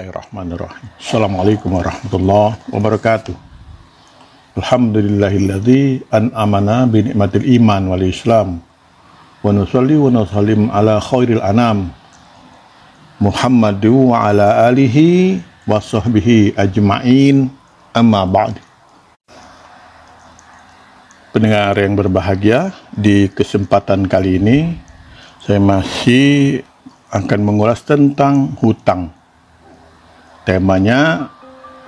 Bismillahirrahmanirrahim. Assalamualaikum warahmatullahi wabarakatuh. Alhamdulillahilladzi an'amana bi ni'matil iman wal islam. Wa nusalli wa nusallim ala khairil anam Muhammadu wa ala alihi wa sahbihi ajma'in, amma ba'd. Pendengar yang berbahagia, di kesempatan kali ini saya masih akan mengulas tentang hutang. Temanya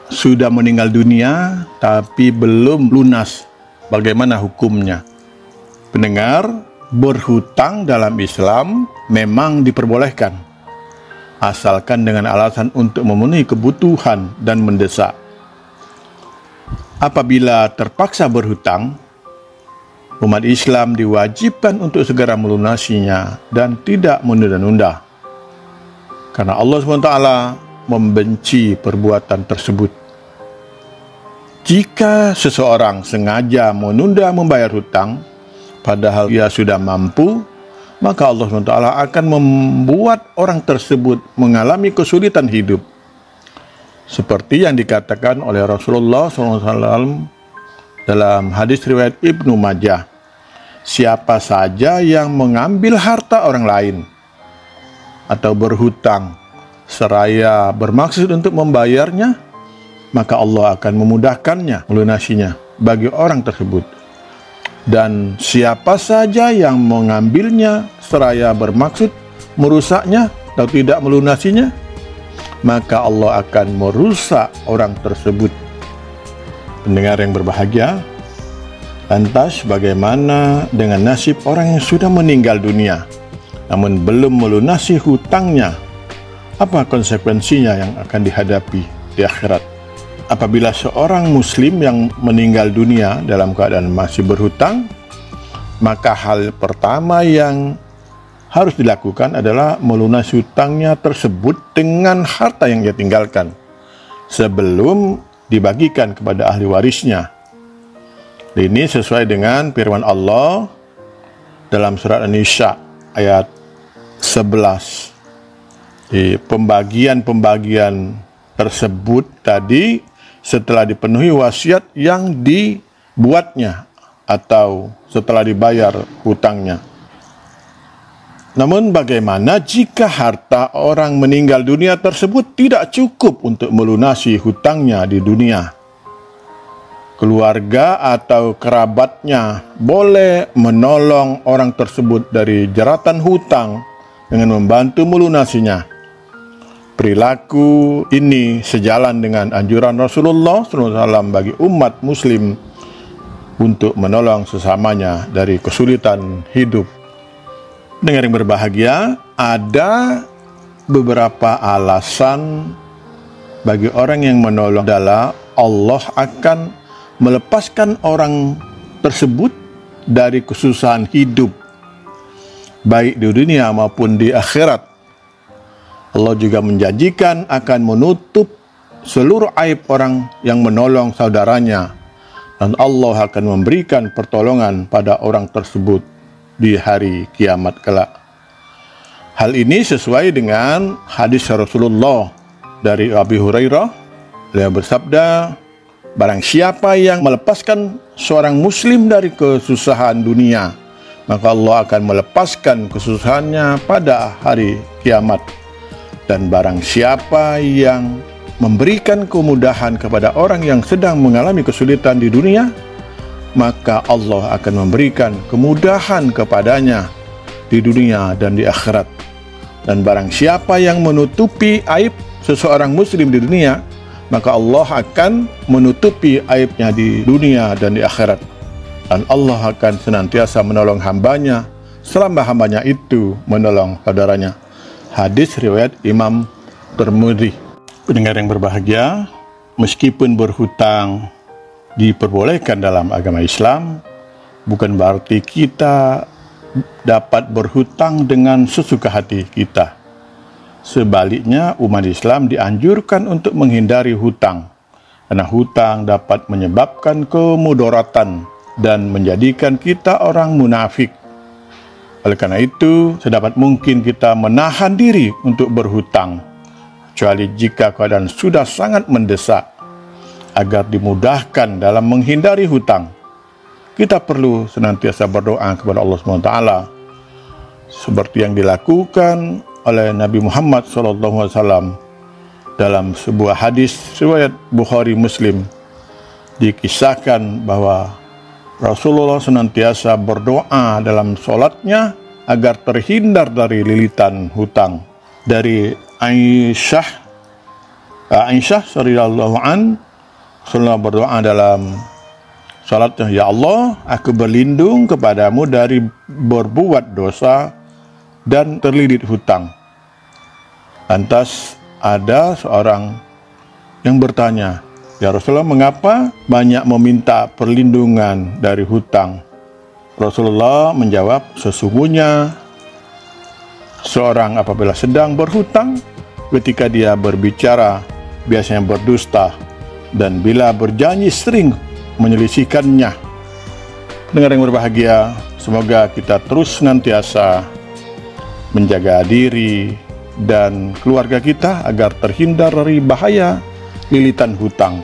sudah meninggal dunia tapi belum lunas, bagaimana hukumnya? Pendengar, berhutang dalam Islam memang diperbolehkan, asalkan dengan alasan untuk memenuhi kebutuhan dan mendesak. Apabila terpaksa berhutang, umat Islam diwajibkan untuk segera melunasinya dan tidak menunda-nunda, karena Allah SWT membenci perbuatan tersebut. Jika seseorang sengaja menunda membayar hutang padahal ia sudah mampu, maka Allah SWT akan membuat orang tersebut mengalami kesulitan hidup, seperti yang dikatakan oleh Rasulullah SAW dalam hadis riwayat Ibnu Majah. Siapa saja yang mengambil harta orang lain atau berhutang seraya bermaksud untuk membayarnya, maka Allah akan memudahkannya melunasinya bagi orang tersebut. Dan siapa saja yang mengambilnya seraya bermaksud merusaknya atau tidak melunasinya, maka Allah akan merusak orang tersebut. Pendengar yang berbahagia, lantas bagaimana dengan nasib orang yang sudah meninggal dunia namun belum melunasi hutangnya? Apa konsekuensinya yang akan dihadapi di akhirat? Apabila seorang muslim yang meninggal dunia dalam keadaan masih berhutang, maka hal pertama yang harus dilakukan adalah melunasi hutangnya tersebut dengan harta yang ia tinggalkan sebelum dibagikan kepada ahli warisnya. Ini sesuai dengan firman Allah dalam surat An-Nisa ayat 11. Di pembagian tersebut tadi setelah dipenuhi wasiat yang dibuatnya atau setelah dibayar hutangnya. Namun bagaimana jika harta orang meninggal dunia tersebut tidak cukup untuk melunasi hutangnya di dunia? Keluarga atau kerabatnya boleh menolong orang tersebut dari jeratan hutang dengan membantu melunasinya. Perilaku ini sejalan dengan anjuran Rasulullah SAW bagi umat muslim untuk menolong sesamanya dari kesulitan hidup. Dengan yang berbahagia, ada beberapa alasan bagi orang yang menolong adalah Allah akan melepaskan orang tersebut dari kesusahan hidup, baik di dunia maupun di akhirat. Allah juga menjanjikan akan menutup seluruh aib orang yang menolong saudaranya, dan Allah akan memberikan pertolongan pada orang tersebut di hari kiamat kelak. Hal ini sesuai dengan hadis Rasulullah dari Abu Hurairah. Beliau bersabda, barang siapa yang melepaskan seorang muslim dari kesusahan dunia, maka Allah akan melepaskan kesusahannya pada hari kiamat. Dan barang siapa yang memberikan kemudahan kepada orang yang sedang mengalami kesulitan di dunia, maka Allah akan memberikan kemudahan kepadanya di dunia dan di akhirat. Dan barang siapa yang menutupi aib seseorang muslim di dunia, maka Allah akan menutupi aibnya di dunia dan di akhirat. Dan Allah akan senantiasa menolong hambanya selama hambanya itu menolong saudaranya. Hadis riwayat Imam Tirmidzi. Pendengar yang berbahagia, meskipun berhutang diperbolehkan dalam agama Islam, bukan berarti kita dapat berhutang dengan sesuka hati kita. Sebaliknya, umat Islam dianjurkan untuk menghindari hutang, karena hutang dapat menyebabkan kemudaratan dan menjadikan kita orang munafik. Oleh karena itu, sedapat mungkin kita menahan diri untuk berhutang kecuali jika keadaan sudah sangat mendesak. Agar dimudahkan dalam menghindari hutang, kita perlu senantiasa berdoa kepada Allah SWT, seperti yang dilakukan oleh Nabi Muhammad SAW dalam sebuah hadis riwayat Bukhari Muslim. Dikisahkan bahwa Rasulullah senantiasa berdoa dalam sholatnya agar terhindar dari lilitan hutang. Dari Aisyah radhiyallahu anha, Rasulullah berdoa dalam salatnya, "Ya Allah, aku berlindung kepadamu dari berbuat dosa dan terlilit hutang." Lantas ada seorang yang bertanya, "Ya Rasulullah, mengapa banyak meminta perlindungan dari hutang?" Rasulullah menjawab, "Sesungguhnya seorang apabila sedang berhutang, ketika dia berbicara biasanya berdusta, dan bila berjanji sering menyelisihkannya." Pendengar yang berbahagia, semoga kita terus senantiasa menjaga diri dan keluarga kita agar terhindar dari bahaya lilitan hutang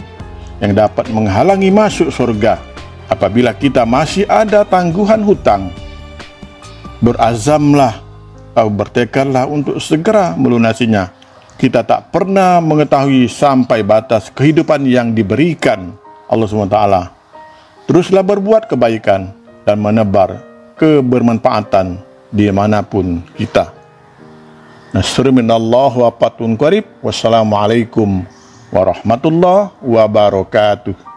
yang dapat menghalangi masuk surga. Apabila kita masih ada tangguhan hutang, berazamlah atau bertekadlah untuk segera melunasinya. Kita tak pernah mengetahui sampai batas kehidupan yang diberikan Allah SWT. Teruslah berbuat kebaikan dan menebar kebermanfaatan dimanapun kita. Nasrun minallah wa fatun qarib. Wassalamualaikum warahmatullahi wabarakatuh.